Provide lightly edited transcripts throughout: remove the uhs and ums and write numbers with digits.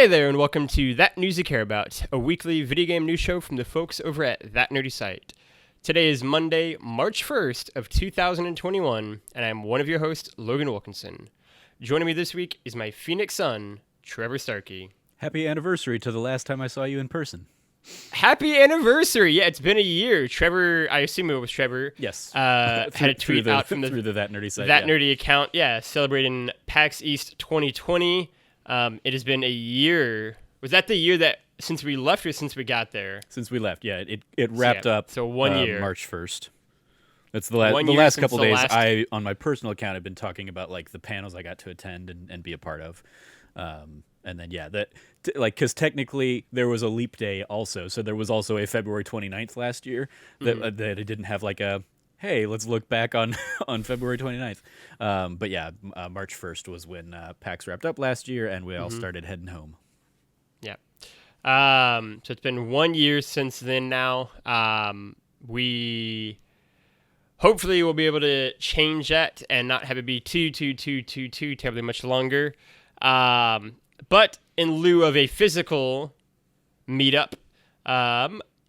Hey there, and welcome to That News You Care About, a weekly video game news show from the folks over at That Nerdy Site. Today is Monday, March 1st of 2021, and I'm one of your hosts, Logan Wilkinson. Joining me this week is my Phoenix son, Trevor Starkey. Happy anniversary to the last time I saw you in person. Happy anniversary! Yeah, it's been a year. Trevor, I assume it was Trevor. Yes. Had a tweet out from through the That Nerdy Site. That Nerdy account. Yeah, celebrating PAX East 2020. It has been a year. Was that the year that since we left or since we got there? Since we left, yeah. It wrapped up. So 1 year. March 1st. That's the last couple days. I, on my personal account, have been talking about like the panels I got to attend and be a part of. And then, yeah, because technically there was a leap day also. So there was also a February 29th last year that it didn't have like a, hey, let's look back on February 29th. But yeah, March 1st was when PAX wrapped up last year and we all started heading home. Yeah. So it's been 1 year since then now. We hopefully will be able to change that and not have it be too terribly much longer. But in lieu of a physical meetup,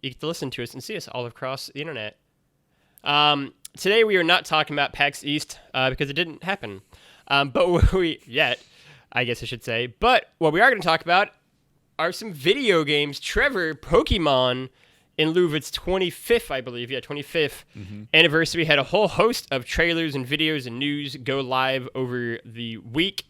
you get to listen to us and see us all across the internet. Today we are not talking about PAX East because it didn't happen. I guess I should say. But what we are going to talk about are some video games. Trevor, Pokemon, in lieu of its 25th, I believe, 25th anniversary, had a whole host of trailers and videos and news go live over the week.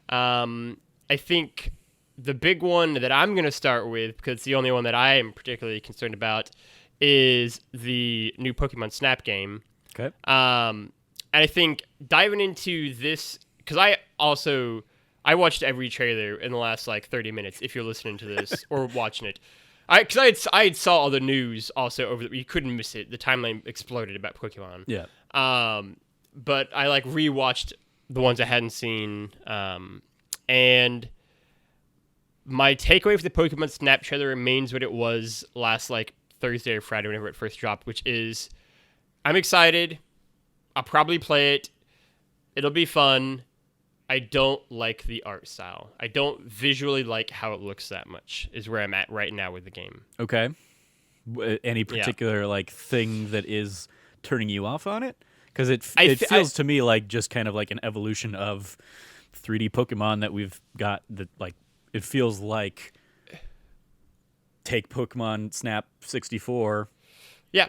I think the big one that I'm going to start with, because it's the only one that I am particularly concerned about, is the new Pokemon Snap game. Okay. And I think diving into this, because I watched every trailer in the last like 30 minutes. If you're listening to this or watching it, because I had saw all the news also you couldn't miss it. The timeline exploded about Pokemon. Yeah. But I like rewatched the ones I hadn't seen. And my takeaway for the Pokemon Snap trailer remains what it was last like Thursday or Friday whenever it first dropped, which is I'm excited. I'll probably play it. It'll be fun. I don't like the art style. I don't visually like how it looks that much is where I'm at right now with the game. Okay. Any particular like thing that is turning you off on it? Because it feels to me like just kind of like an evolution of 3D Pokemon that we've got that like it feels like take Pokemon Snap 64,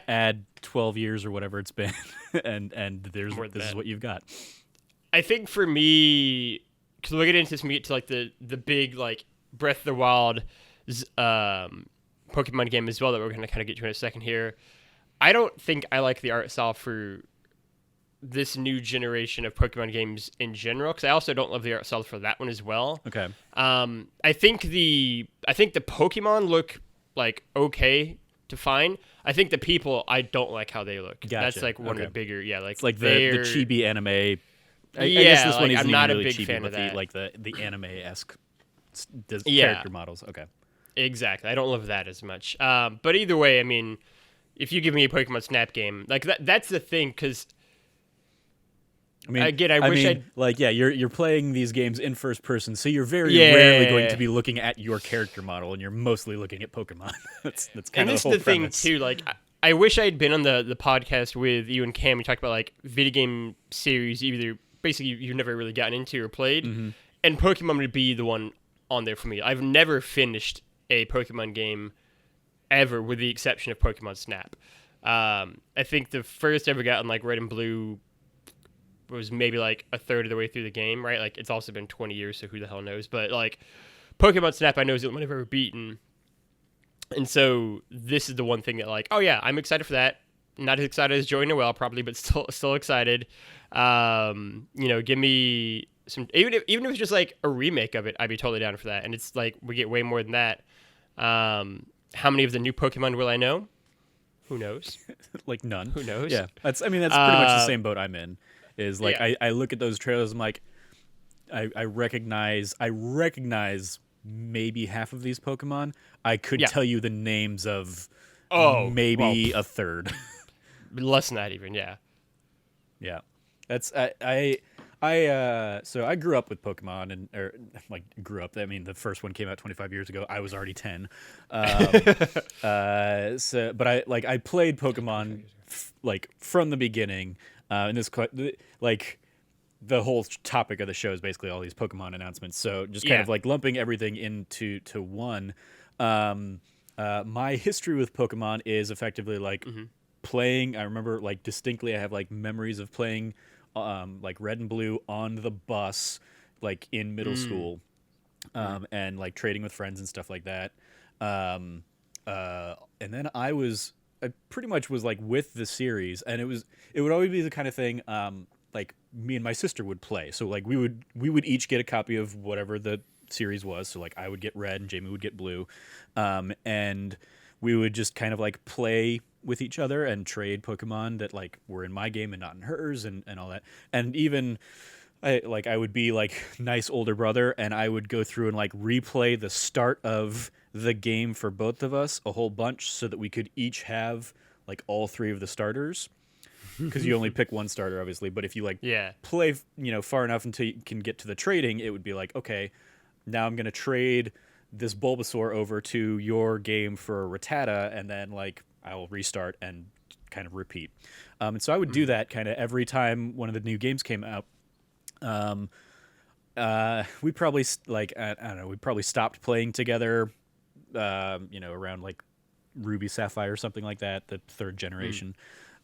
add 12 years or whatever it's been, and this is what you've got. I think for me, because we'll get into this when we get to like the big like Breath of the Wild Pokemon game as well that we're going to kind of get to in a second here. I don't think I like the art style for this new generation of Pokemon games in general, because I also don't love the art style for that one as well. Okay. I think the Pokemon look like okay to fine. I think the people, I don't like how they look. Gotcha. That's like one of the bigger, like it's like the chibi anime. I guess this one isn't I'm not even a really big chibi, fan but of that. like the anime-esque character models. Okay. Exactly. I don't love that as much. But either way, I mean, if you give me a Pokemon Snap game, like that's the thing, because I mean, you're playing these games in first person, so you're very rarely going to be looking at your character model, and you're mostly looking at Pokemon. that's kind of the whole premise. Thing too. Like, I wish I had been on the podcast with you and Cam. We talked about like video game series, either basically you've never really gotten into or played, and Pokemon would be the one on there for me. I've never finished a Pokemon game ever, with the exception of Pokemon Snap. I think the first ever gotten like Red and Blue was maybe like a third of the way through the game, right? Like, it's also been 20 years, so who the hell knows? But like Pokemon Snap, I know is the one I've ever beaten, and so this is the one thing that like, oh yeah, I'm excited for that. Not as excited as Joy Noelle probably, but still excited. Give me some, even if it's just like a remake of it, I'd be totally down for that. And it's like we get way more than that. How many of the new Pokemon will I know? Who knows? Like none. Who knows? Yeah, that's pretty much the same boat I'm in. Is like I look at those trailers, I'm like, I recognize maybe half of these Pokemon. I could tell you the names of maybe a third. Less than that even, yeah. Yeah. That's I So I grew up with Pokemon, or like grew up. I mean, the first one came out 25 years ago. I was already 10. But I played Pokemon like from the beginning. And this like the whole topic of the show is basically all these Pokemon announcements. So just kind of like lumping everything into one. My history with Pokemon is effectively like playing. I remember like distinctly. I have like memories of playing. Like Red and Blue on the bus, like in middle school, and like trading with friends and stuff like that. And then I pretty much was like with the series, and it would always be the kind of thing like me and my sister would play. So like we would each get a copy of whatever the series was. So like I would get Red and Jamie would get Blue, and we would just kind of like play with each other and trade Pokemon that like were in my game and not in hers and all that. And even I would be like nice older brother, and I would go through and like replay the start of the game for both of us a whole bunch so that we could each have like all three of the starters, because you only pick one starter obviously. But if you like play far enough until you can get to the trading, it would be like, okay, now I'm gonna trade this Bulbasaur over to your game for a Rattata, and then like I will restart and kind of repeat. And so I would do that kind of every time one of the new games came out. We probably I don't know, we probably stopped playing together, around like Ruby Sapphire or something like that, the third generation.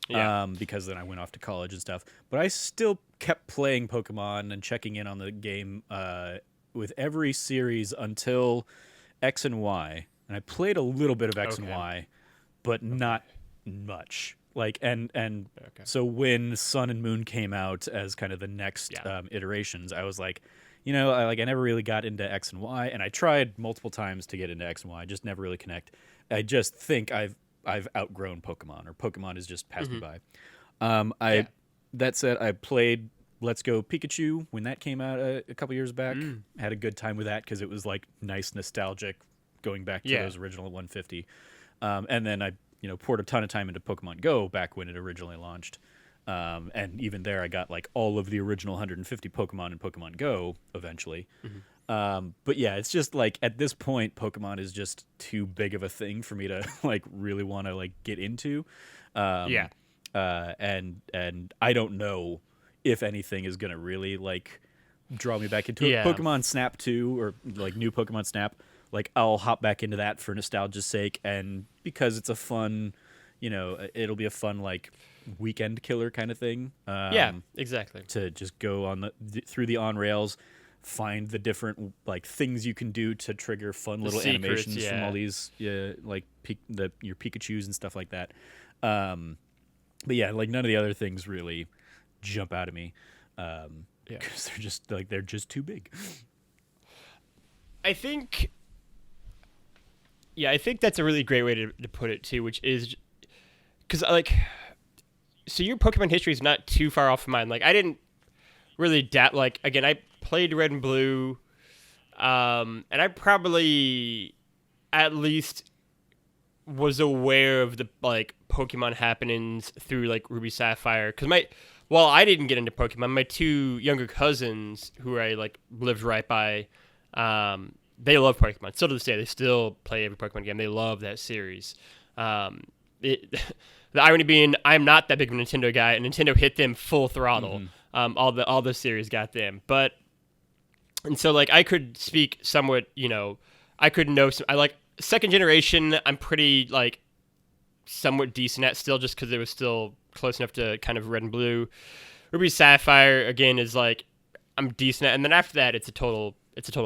Because then I went off to college and stuff. But I still kept playing Pokemon and checking in on the game with every series until X and Y. And I played a little bit of X and Y, but not much. Like so when Sun and Moon came out as kind of the next iterations, I was like, I never really got into X and Y, and I tried multiple times to get into X and Y, just never really connect. I just think I've outgrown Pokemon, or Pokemon has just passed me by. That said, I played Let's Go Pikachu when that came out a couple years back. Had a good time with that because it was like nice, nostalgic, going back to those original 150. And then I poured a ton of time into Pokemon Go back when it originally launched. And even there, I got like all of the original 150 Pokemon in Pokemon Go eventually. But yeah, it's just like at this point, Pokemon is just too big of a thing for me to like really want to like get into. And I don't know if anything is gonna really like draw me back into it. Pokemon Snap 2 or like new Pokemon Snap, like I'll hop back into that for nostalgia's sake, and because it's a fun, it'll be a fun like weekend killer kind of thing. Exactly. To just go on through the on rails, find the different like things you can do to trigger fun little secrets, animations from all these like your Pikachus and stuff like that. But yeah, like none of the other things really jump out at me because they're just too big. I think that's a really great way to put it too, which is because so your Pokemon history is not too far off of mine. Like I didn't really again, I played Red and Blue, and I probably at least was aware of the like Pokemon happenings through like Ruby Sapphire, because while I didn't get into Pokemon, my two younger cousins who I like lived right by, they love Pokemon. Still to this day, they still play every Pokemon game. They love that series. The irony being, I'm not that big of a Nintendo guy, and Nintendo hit them full throttle. All the series got them, and so like I could speak somewhat. I could know some. I like second generation. I'm pretty like somewhat decent at still, just because it was still close enough to kind of Red and Blue. Ruby Sapphire again is like I'm decent at, and then after that it's a total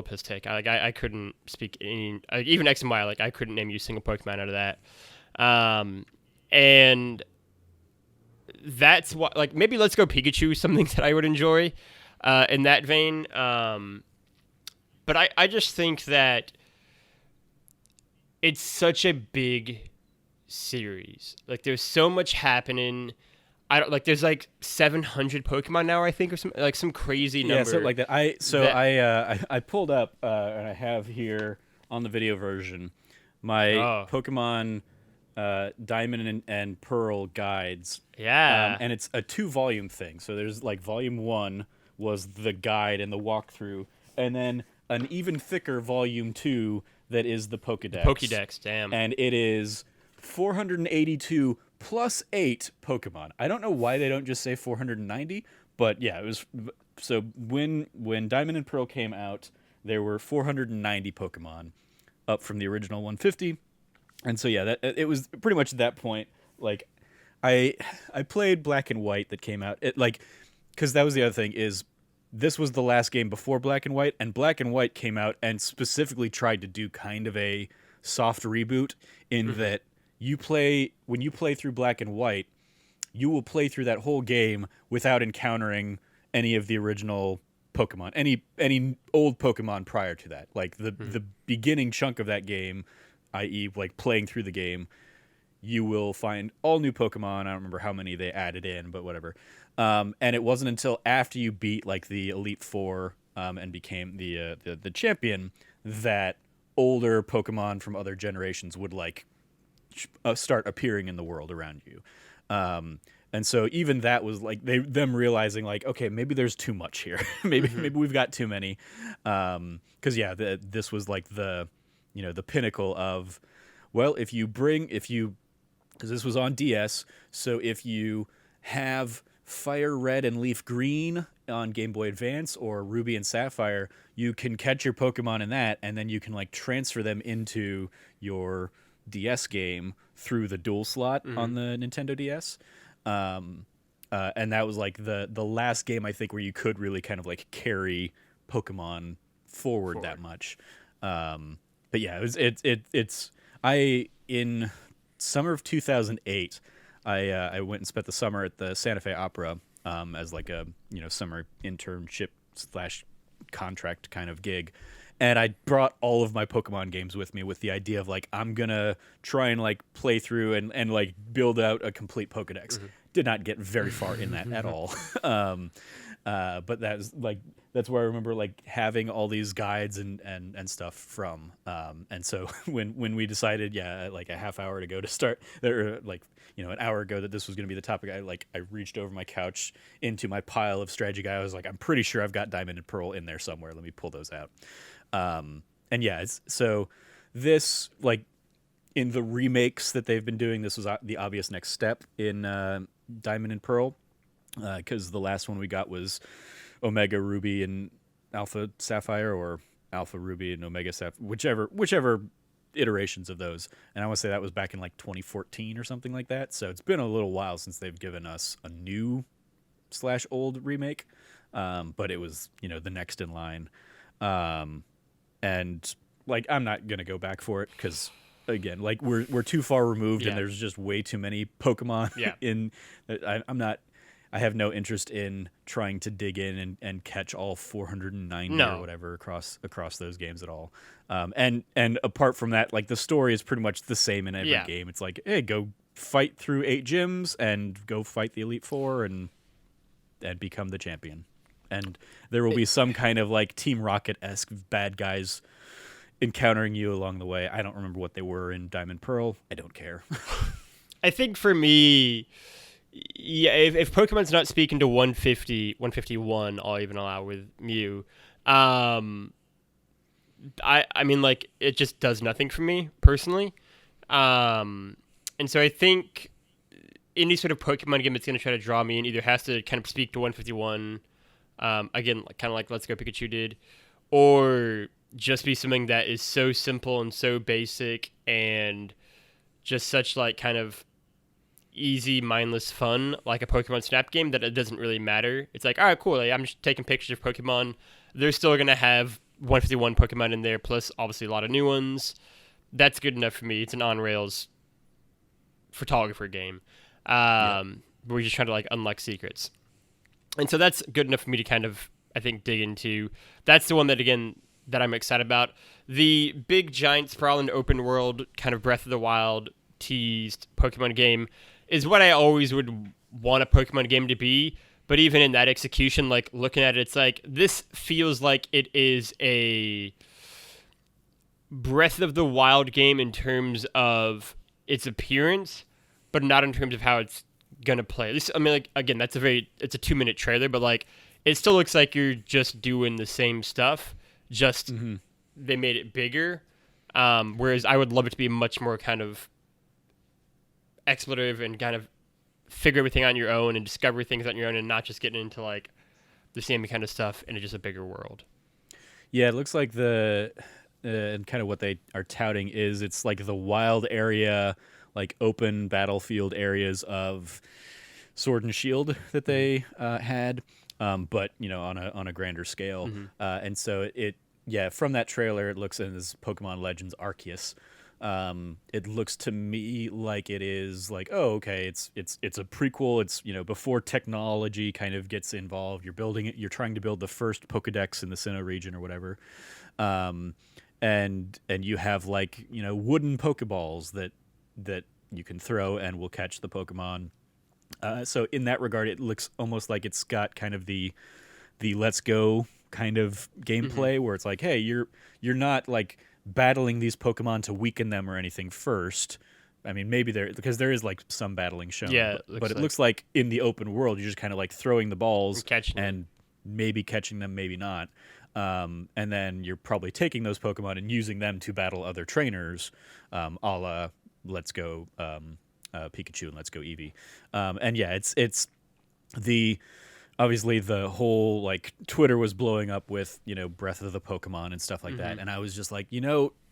piss take. I couldn't speak any even X and Y. Like I couldn't name you a single Pokemon out of that. And that's what like maybe Let's Go Pikachu, something that I would enjoy in that vein. But I just think that it's such a big series. Like there's so much happening. There's like 700 Pokemon now, I think, or some crazy number. Yeah, something like that. I pulled up and I have here on the video version my Pokemon Diamond and Pearl guides. Yeah. And it's a 2-volume thing. So there's like volume 1, was the guide and the walkthrough, and then an even thicker volume 2 that is the Pokédex. The Pokédex, damn. And it is 482 plus 8 Pokemon. I don't know why they don't just say 490, but yeah, it was. So when Diamond and Pearl came out, there were 490 Pokemon, up from the original 150. And so yeah, it was pretty much at that point. Like, I played Black and White that came out. Because that was the other thing is, this was the last game before Black and White, and Black and White came out and specifically tried to do kind of a soft reboot in that when you play through Black and White, you will play through that whole game without encountering any of the original Pokemon, any old Pokemon prior to that. Like the beginning chunk of that game, i.e. like playing through the game, you will find all new Pokemon. I don't remember how many they added in, but whatever. And it wasn't until after you beat like the Elite Four and became the champion that older Pokemon from other generations would like start appearing in the world around you. And so even that was like them realizing like, okay, maybe there's too much here. maybe we've got too many. Because this was like the pinnacle of, well, if you because this was on DS, so if you have Fire Red and Leaf Green on Game Boy Advance or Ruby and Sapphire, you can catch your Pokemon in that, and then you can like transfer them into your DS game through the dual slot on the Nintendo DS. And that was like the last game I think where you could really kind of like carry Pokemon forward that much. But yeah, it's in summer of 2008, I went and spent the summer at the Santa Fe Opera as like a summer internship / contract kind of gig. And I brought all of my Pokemon games with me with the idea of like, I'm gonna try and like play through and like build out a complete Pokedex. Did not get very far in that at all. But that's where I remember like having all these guides and stuff from. And so when we decided, like a half hour to go to start, or like, an hour ago that this was going to be the topic, I reached over my couch into my pile of strategy guide. I was like, I'm pretty sure I've got Diamond and Pearl in there somewhere. Let me pull those out. And yeah, so this, like, in the remakes that they've been doing, this was the obvious next step in Diamond and Pearl, because the last one we got was Omega Ruby and Alpha Sapphire, or Alpha Ruby and Omega Sapphire, whichever iterations of those. And I want to say that was back in like 2014 or something like that. So it's been a little while since they've given us a new / old remake, but it was the next in line. And like, I'm not gonna go back for it because, again, like we're too far removed, and there's just way too many Pokemon. In I have no interest in trying to dig in and catch all 490 or whatever across those games at all. And apart from that, like the story is pretty much the same in every game. It's like, hey, go fight through 8 gyms and go fight the Elite Four and become the champion. And there will be some kind of like Team Rocket-esque bad guys encountering you along the way. I don't remember what they were in Diamond Pearl. I don't care. I think for me, if Pokemon's not speaking to 150, 151, I'll even allow with Mew. I mean, like, it just does nothing for me personally. And so I think any sort of Pokemon game that's going to try to draw me in either has to kind of speak to 151. Again, kind of like Let's Go Pikachu did, or just be something that is so simple and so basic and just such like kind of easy, mindless fun, like a Pokemon Snap game, that it doesn't really matter. It's like, all right, cool. Like, I'm just taking pictures of Pokemon. They're still going to have 151 Pokemon in there, plus obviously a lot of new ones. That's good enough for me. It's an on-rails photographer game. We're just trying to like unlock secrets. And so that's good enough for me to kind of, I think, dig into. That's the one that, again, that I'm excited about. The big, giant, sprawling, open world, kind of Breath of the Wild teased Pokemon game is what I always would want a Pokemon game to be. But even in that execution, like, looking at it, it's like, this feels like it is a Breath of the Wild game in terms of its appearance, but not in terms of how it's gonna play. At least, I mean, like, again, it's a 2-minute trailer, but like, it still looks like you're just doing the same stuff, just they made it bigger. Whereas I would love it to be much more kind of explorative and kind of figure everything on your own and discover things on your own and not just getting into like the same kind of stuff in just a bigger world. Yeah, it looks like and kind of what they are touting is it's like the wild area, like open battlefield areas of Sword and Shield that they had, but on a grander scale. And so from that trailer, it looks, and this Pokemon Legends Arceus. It looks to me like it is like, oh, okay, it's a prequel. It's before technology kind of gets involved. You're building it. You're trying to build the first Pokedex in the Sinnoh region or whatever, and you have like wooden Pokeballs that you can throw and will catch the Pokemon. So in that regard, it looks almost like it's got kind of the Let's Go kind of gameplay where it's like, hey, you're not like battling these Pokemon to weaken them or anything first. I mean, maybe because there is like some battling shown. Yeah, but it looks like in the open world, you're just kind of like throwing the balls and maybe catching them, maybe not. And then you're probably taking those Pokemon and using them to battle other trainers, a la Let's Go Pikachu and Let's Go Eevee. And yeah, it's obviously the whole like Twitter was blowing up with Breath of the Pokemon and stuff like that, and I was just like,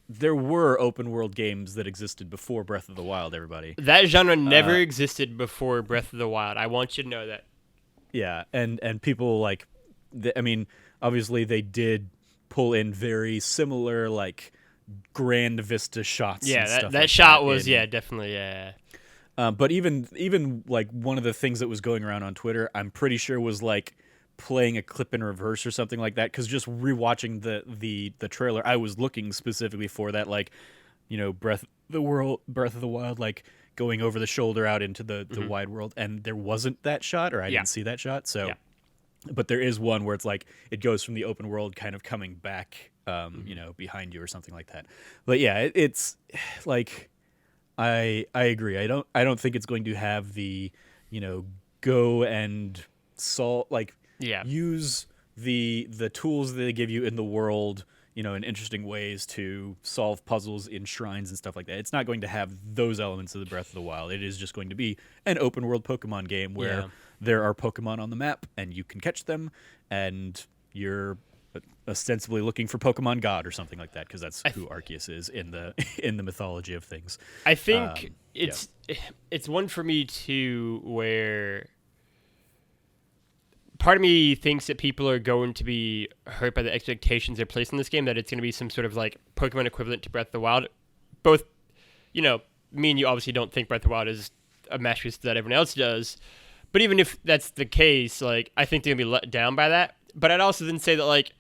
there were open world games that existed before Breath of the Wild. Everybody, that genre never existed before Breath of the Wild. I want you to know that. Yeah, and people like, obviously they did pull in very similar like grand vista shots. Yeah, and stuff that like shot that was definitely. But even like one of the things that was going around on Twitter, I'm pretty sure was like playing a clip in reverse or something like that. Because just rewatching the trailer, I was looking specifically for that, like Breath of the Wild, like going over the shoulder out into the wide world, and there wasn't that shot, or I didn't see that shot. So, but there is one where it's like it goes from the open world kind of coming back, behind you or something like that. But yeah, it's like. I agree. I don't think it's going to have the, go and use the tools that they give you in the world, in interesting ways to solve puzzles in shrines and stuff like that. It's not going to have those elements of the Breath of the Wild. It is just going to be an open world Pokemon game where there are Pokemon on the map and you can catch them and you're ostensibly looking for Pokemon God or something like that, because that's who Arceus is in the mythology of things. I think it's one for me too, where part of me thinks that people are going to be hurt by the expectations they're placed in this game, that it's going to be some sort of like Pokemon equivalent to Breath of the Wild. Both, me and you obviously don't think Breath of the Wild is a masterpiece that everyone else does, but even if that's the case, like I think they're going to be let down by that. But I'd also then say that like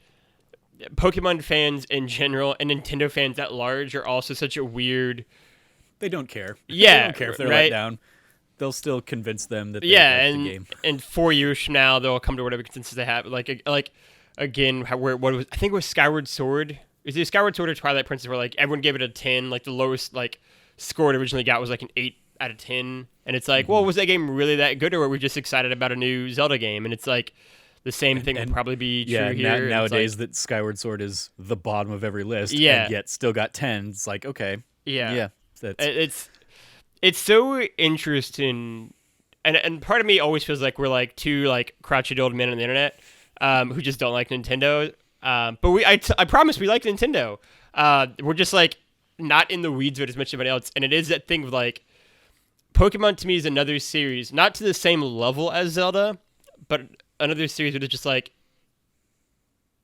Pokemon fans in general and Nintendo fans at large are also such a weird. They don't care. Yeah, they don't care if they're let down. They'll still convince them that they like the game. And 4 years from now, they'll come to whatever consensus they have. Like again, I think it was Skyward Sword. Is it Skyward Sword or Twilight Princess? Where like everyone gave it a 10. Like the lowest like score it originally got was like an 8 out of 10. And it's like, well, was that game really that good, or were we just excited about a new Zelda game? And it's like. The same thing will probably be true here. Nowadays, that Skyward Sword is the bottom of every list, and yet still got 10. It's like, okay, it's so interesting, and part of me always feels like we're like two like crotchety old men on the internet who just don't like Nintendo. But I promise we like Nintendo. We're just like not in the weeds with as much as anybody else, and it is that thing of like Pokemon to me is another series, not to the same level as Zelda, but another series that is just like,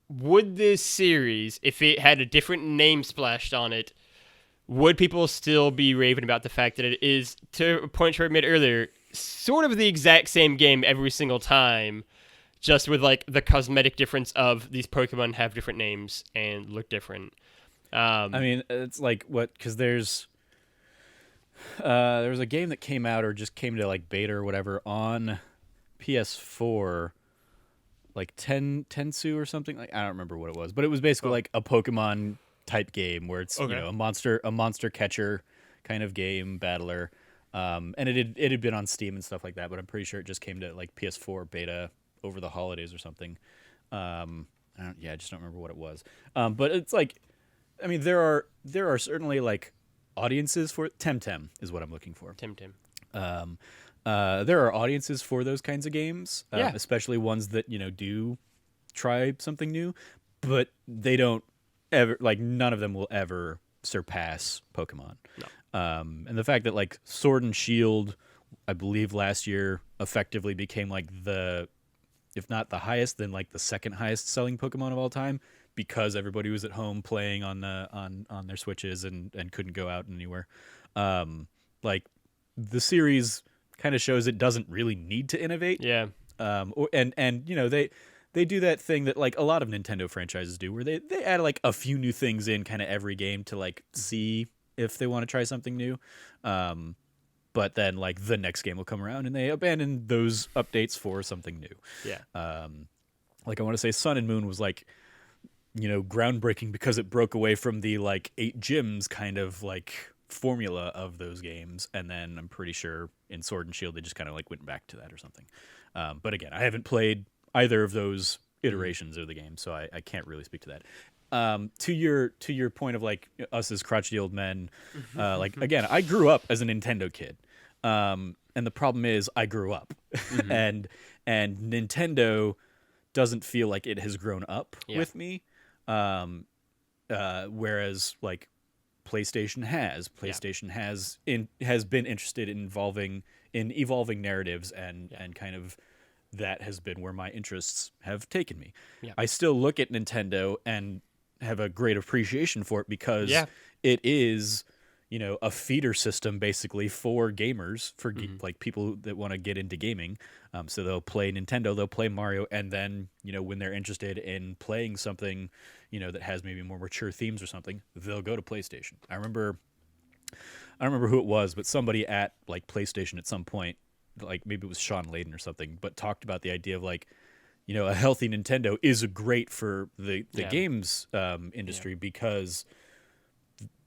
would this series, if it had a different name splashed on it, would people still be raving about the fact that it is, to a point Trevor made earlier, sort of the exact same game every single time, just with like the cosmetic difference of these Pokemon have different names and look different. It's like because there was a game that came out or just came to like beta or whatever on PS4. Like Tensu or something, like I don't remember what it was, but it was basically like a Pokemon type game where it's a monster catcher kind of game, battler, and it had been on Steam and stuff like that, but I'm pretty sure it just came to like PS4 beta over the holidays or something. I just don't remember what it was. But it's like, I mean, there are certainly like audiences for Temtem is what I'm looking for. Temtem. There are audiences for those kinds of games, especially ones that do try something new, but they don't ever, like, none of them will ever surpass Pokemon. No. And the fact that like Sword and Shield, I believe last year effectively became like if not the highest, then like the second highest selling Pokemon of all time, because everybody was at home playing on their Switches and couldn't go out anywhere. Like the series kind of shows it doesn't really need to innovate. Yeah. They do that thing that like a lot of Nintendo franchises do, where they add like a few new things in kind of every game to like see if they want to try something new. But then like the next game will come around and they abandon those updates for something new. Yeah. Like I want to say Sun and Moon was like, groundbreaking because it broke away from the like 8 gyms kind of like formula of those games. And then I'm pretty sure in Sword and Shield, they just kind of like went back to that or something. But again, I haven't played either of those iterations of the game, so I can't really speak to that. To your point of like us as crotchety old men, like again, I grew up as a Nintendo kid, and the problem is I grew up, and Nintendo doesn't feel like it has grown up with me, whereas like PlayStation has been interested in evolving narratives and kind of. That has been where my interests have taken me. Yeah. I still look at Nintendo and have a great appreciation for it because it is, a feeder system basically for gamers, for like people that want to get into gaming. So they'll play Nintendo, they'll play Mario, and then, when they're interested in playing something, that has maybe more mature themes or something, they'll go to PlayStation. I don't remember who it was, but somebody at like PlayStation at some point, like maybe it was Sean Layden or something, but talked about the idea of like, a healthy Nintendo is great for the games industry because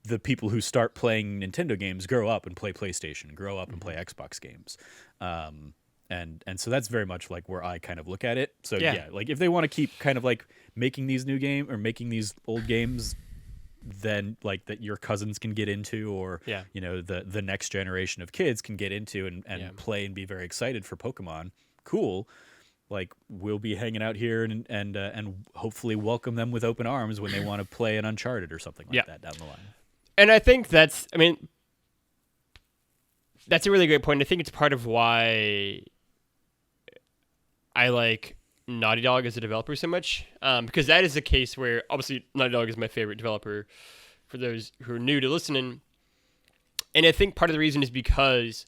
the people who start playing Nintendo games grow up and play PlayStation, grow up and play Xbox games. And so that's very much like where I kind of look at it. So like if they want to keep kind of like making these new games or making these old games, then like that your cousins can get into, or the next generation of kids can get into and play and be very excited for Pokemon. Cool. Like we'll be hanging out here and hopefully welcome them with open arms when they want to play an Uncharted or something like that down the line. And I think that's a really great point. I think it's part of why I like Naughty Dog as a developer so much, because that is a case where obviously Naughty Dog is my favorite developer for those who are new to listening, and I think part of the reason is because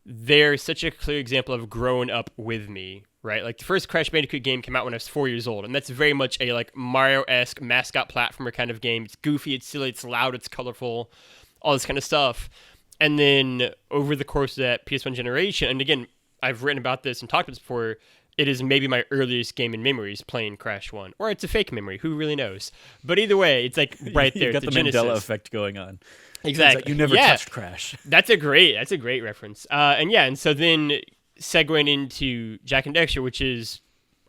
they're such a clear example of growing up with me, right? Like the first Crash Bandicoot game came out when I was 4 years old, and that's very much a like Mario-esque mascot platformer kind of game. It's goofy, it's silly, it's loud, it's colorful, all this kind of stuff. And then over the course of that PS1 generation, and again, I've written about this and talked about this before, it is maybe my earliest gaming memories playing Crash 1. Or it's a fake memory. Who really knows? But either way, it's like right there. You got the Mandela effect going on. Exactly. Like you never touched Crash. That's a great reference. And so then segueing into Jak and Daxter, which is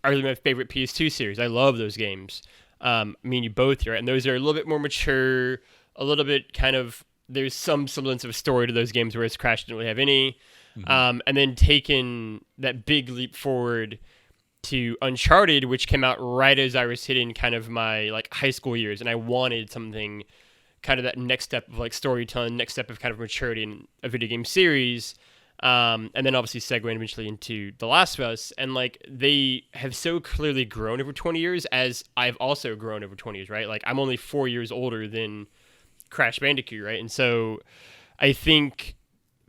arguably my favorite PS2 series. I love those games. Me and you both here. And those are a little bit more mature, a little bit kind of, there's some semblance of a story to those games, whereas Crash didn't really have any. And then taking that big leap forward to Uncharted, which came out right as I was hitting kind of my like high school years, and I wanted something kind of that next step of like storytelling, next step of kind of maturity in a video game series, and then obviously segueing eventually into The Last of Us, and like they have so clearly grown over 20 years, as I've also grown over 20 years, right? Like I'm only 4 years older than Crash Bandicoot, right? And so I think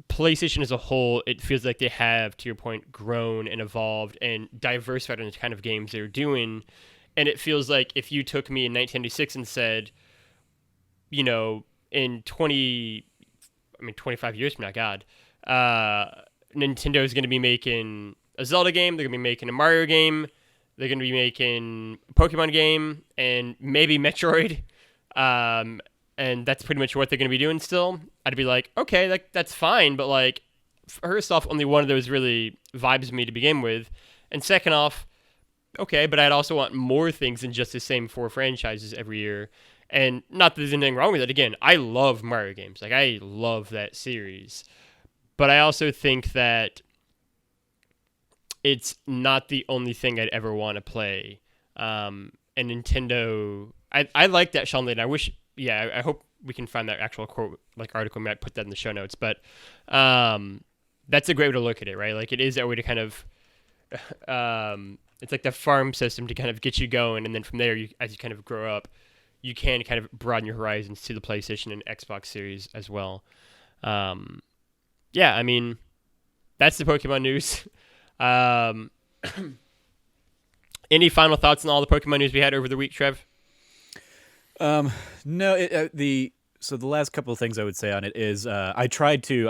PlayStation as a whole, it feels like they have, to your point, grown and evolved and diversified in the kind of games they're doing. And it feels like if you took me in 1996 and said, in 25 years from now, God, Nintendo is going to be making a Zelda game, they're going to be making a Mario game, they're going to be making a Pokemon game, and maybe Metroid, and that's pretty much what they're going to be doing still, I'd be like, okay, like that's fine, but like first off, only one of those really vibes me to begin with, and second off, Okay, but I'd also want more things than just the same 4 franchises every year. And not that there's anything wrong with it. Again, I love Mario games. Like, I love that series. But I also think that it's not the only thing I'd ever want to play. And Nintendo, I like that Sean Layden. I wish, I hope we can find that actual quote, like article. We might put that in the show notes. But that's a great way to look at it, right? Like, it is that way to kind of, it's like the farm system to kind of get you going. And then from there, as you kind of grow up, you can kind of broaden your horizons to the PlayStation and Xbox series as well. I mean, that's the Pokemon news. Any final thoughts on all the Pokemon news we had over the week, Trev? No. So the last couple of things I would say on it is I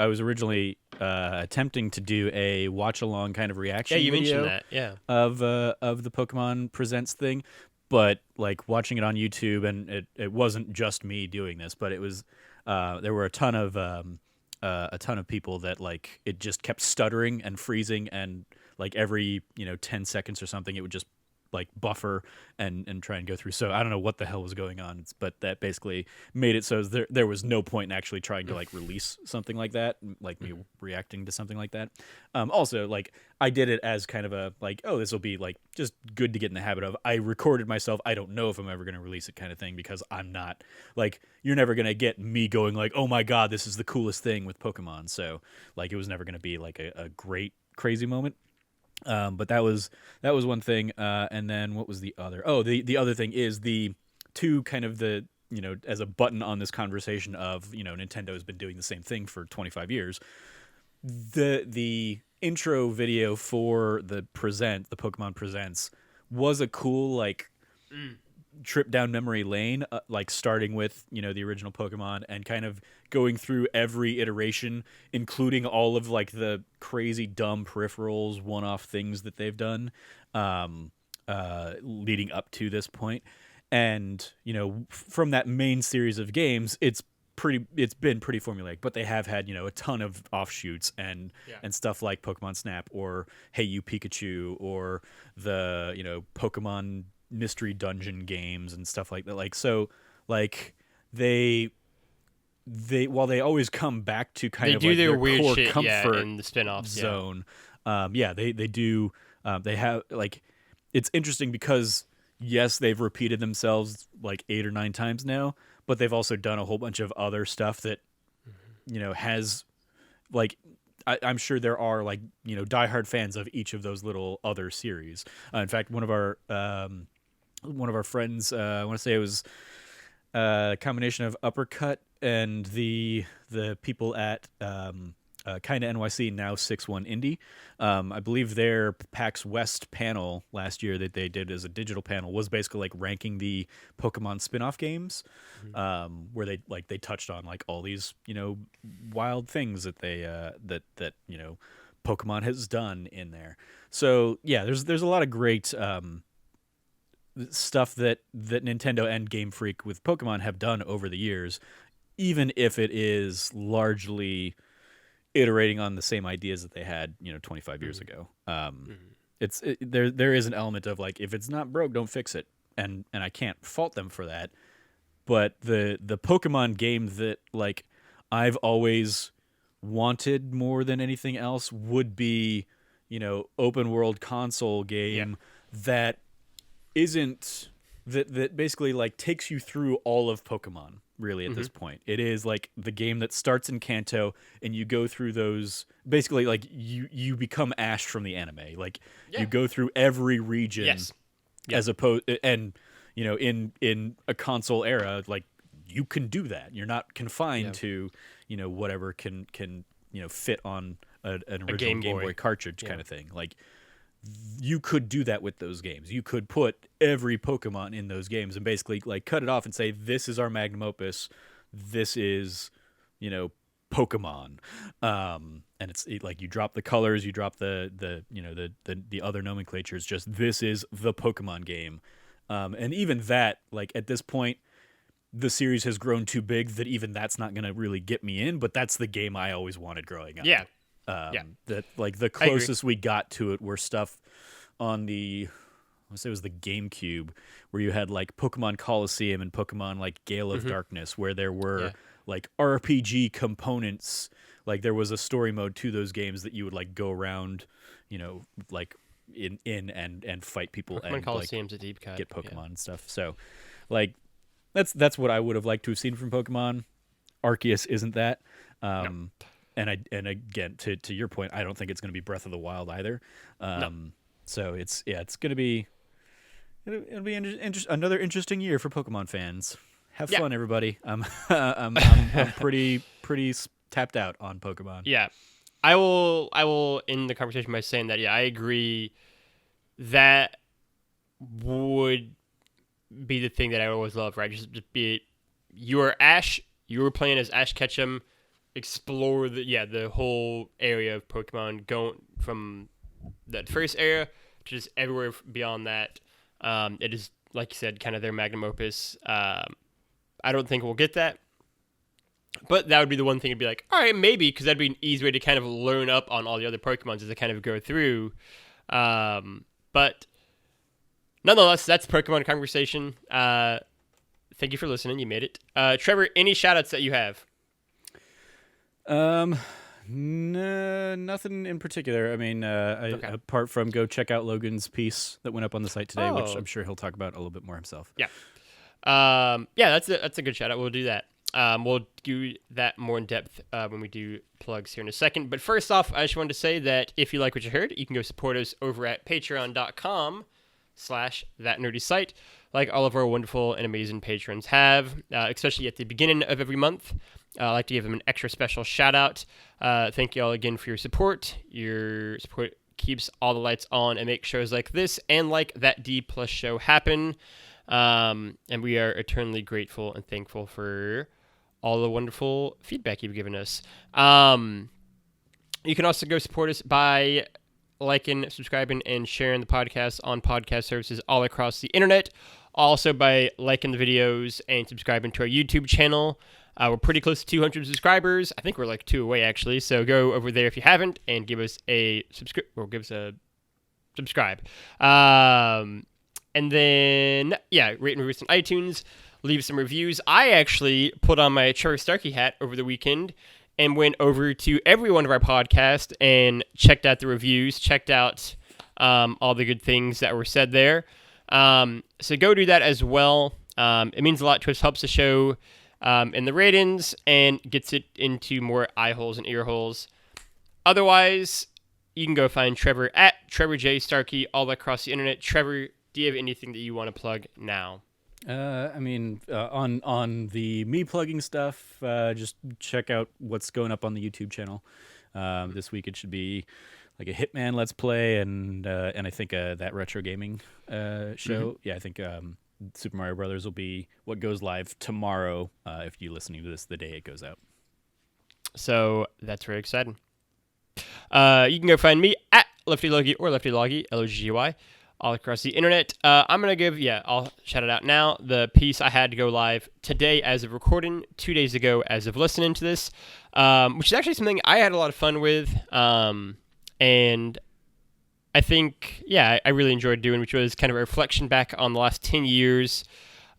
was originally attempting to do a watch along kind of reaction video mentioned that, of the Pokemon Presents thing, but like watching it on YouTube, and it wasn't just me doing this, but it was there were a ton of people that like it just kept stuttering and freezing, and like every 10 seconds or something it would just like buffer and try and go through. So I don't know what the hell was going on, but that basically made it so there was no point in actually trying to like release something like that, like me reacting to something like that. Also, like I did it as kind of a like, oh, this will be like just good to get in the habit of. I recorded myself. I don't know if I'm ever going to release it kind of thing, because I'm not like, you're never going to get me going like, oh my God, this is the coolest thing with Pokemon. So like it was never going to be like a great crazy moment. But that was one thing. And then what was the other? Oh, the other thing is the two kind of the, as a button on this conversation of, Nintendo has been doing the same thing for 25 years. The intro video for the Pokemon Presents was a cool, like, trip down memory lane, like starting with the original Pokemon and kind of going through every iteration, including all of like the crazy dumb peripherals one-off things that they've done leading up to this point. And from that main series of games, it's been pretty formulaic, but they have had a ton of offshoots and stuff like Pokemon Snap or Hey You Pikachu or the Pokemon mystery dungeon games and stuff like that. Like, so like they while they always come back to kind of like their weird core shit, comfort in the spin-offs zone, they do they have like, it's interesting because yes, they've repeated themselves like 8 or 9 times now, but they've also done a whole bunch of other stuff that has like, I'm sure there are like diehard fans of each of those little other series. In fact, one of our friends, I want to say it was a combination of Uppercut and the people at Kinda NYC, now 6-1 Indie. I believe their PAX West panel last year that they did as a digital panel was basically like ranking the Pokemon spin-off games, where they touched on like all these wild things that they that Pokemon has done in there. So yeah, there's a lot of great stuff that Nintendo and Game Freak with Pokemon have done over the years, even if it is largely iterating on the same ideas that they had 25 years ago. There is an element of like, if it's not broke, don't fix it, and I can't fault them for that. But the Pokemon game that like I've always wanted more than anything else would be open world console game that isn't that basically like takes you through all of Pokemon really at this point. It is like the game that starts in Kanto and you go through those, basically like you become Ash from the anime. Like you go through every region as opposed, and in a console era, like you can do that. You're not confined to whatever can fit on an original Game Boy cartridge kind of thing. Like you could do that with those games. You could put every Pokemon in those games and basically like cut it off and say, this is our magnum opus. This is, Pokemon. And it's like you drop the colors, you drop the other nomenclatures. Just this is the Pokemon game. And even that, like at this point, the series has grown too big that even that's not going to really get me in. But that's the game I always wanted growing up. Yeah. That like the closest we got to it were stuff on the want to say it was the GameCube, where you had like Pokemon Coliseum and Pokemon like Gale of Darkness, where there were like RPG components. Like there was a story mode to those games that you would like go around, like in and fight people Pokemon and Coliseum's a deep cut. Get Pokemon and stuff. So like that's what I would have liked to have seen from Pokemon. Arceus isn't that. No. And again, to your point, I don't think it's going to be Breath of the Wild either. No. So it's going to be another interesting year for Pokemon fans. Have fun, everybody. I'm pretty tapped out on Pokemon. Yeah, I will end the conversation by saying that I agree. That would be the thing that I always love, right? Just be it. You are Ash. You were playing as Ash Ketchum. Explore the whole area of Pokemon, going from that first area to just everywhere beyond that. It is, like you said, kind of their magnum opus. I don't think we'll get that, but that would be the one thing to be like, all right, maybe, because that'd be an easy way to kind of learn up on all the other Pokemons as they kind of go through. But nonetheless, that's Pokemon conversation. Thank you for listening. You made it. Trevor, any shout-outs that you have? No, nothing in particular. I mean, apart from go check out Logan's piece that went up on the site today, which I'm sure he'll talk about a little bit more himself. Yeah. That's a good shout out. We'll do that. We'll do that more in depth when we do plugs here in a second. But first off, I just wanted to say that if you like what you heard, you can go support us over at patreon.com/thatnerdysite, like all of our wonderful and amazing patrons have, especially at the beginning of every month. I like to give them an extra special shout out. Thank you all again for your support. Your support keeps all the lights on and makes shows like this and like that D+ show happen. And we are eternally grateful and thankful for all the wonderful feedback you've given us. You can also go support us by liking, subscribing, and sharing the podcast on podcast services all across the internet. Also by liking the videos and subscribing to our YouTube channel. We're pretty close to 200 subscribers. I think we're like 2 away, actually. So go over there if you haven't and give us a subscribe. And then, rate and review on iTunes. Leave some reviews. I actually put on my Trevor Starkey hat over the weekend and went over to every one of our podcasts and checked out the reviews, checked out all the good things that were said there. So go do that as well. It means a lot to us, helps the show in the ratings, and gets it into more eye holes and ear holes. Otherwise, you can go find Trevor at Trevor J. Starkey all across the internet. Trevor, do you have anything that you want to plug now? On the me plugging stuff, just check out what's going up on the YouTube channel. This week it should be like a Hitman Let's Play and I think that retro gaming show. Mm-hmm. Yeah, I think Super Mario Brothers will be what goes live tomorrow if you're listening to this the day it goes out. So that's very exciting. You can go find me at LeftyLoggy or LeftyLoggy, LOGGY, all across the internet. I'm going to give, I'll shout it out now, the piece I had to go live today as of recording, 2 days ago as of listening to this, which is actually something I had a lot of fun with, and I think, I really enjoyed doing, which was kind of a reflection back on the last 10 years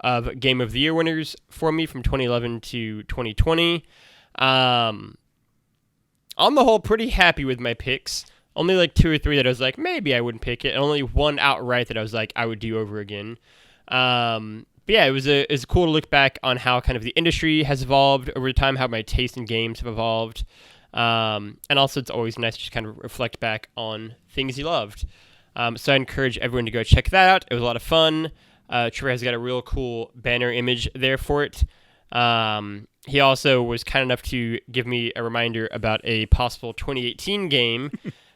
of Game of the Year winners for me from 2011 to 2020. On the whole, pretty happy with my picks. Only like 2 or 3 that I was like, maybe I wouldn't pick it. And only one outright that I was like, I would do over again. It was cool to look back on how kind of the industry has evolved over time, how my taste in games have evolved. And also it's always nice to just kind of reflect back on things you loved. So I encourage everyone to go check that out. It was a lot of fun. Trevor has got a real cool banner image there for it. He also was kind enough to give me a reminder about a possible 2018 game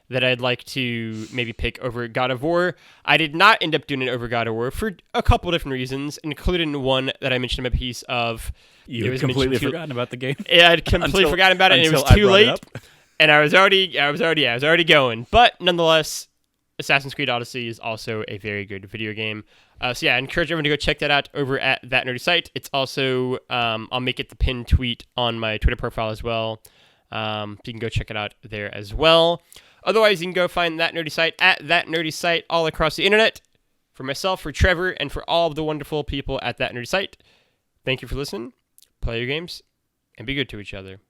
that I'd like to maybe pick over God of War. I did not end up doing it over God of War for a couple different reasons, including one that I mentioned in my piece of... You had completely forgotten about the game? Yeah, I'd completely forgotten about it, and it was too late. And I was already going. But nonetheless, Assassin's Creed Odyssey is also a very good video game. I encourage everyone to go check that out over at That Nerdy Site. It's also, I'll make it the pinned tweet on my Twitter profile as well. So you can go check it out there as well. Otherwise, you can go find That Nerdy Site at That Nerdy Site all across the internet. For myself, for Trevor, and for all of the wonderful people at That Nerd site, thank you for listening. Play your games and be good to each other.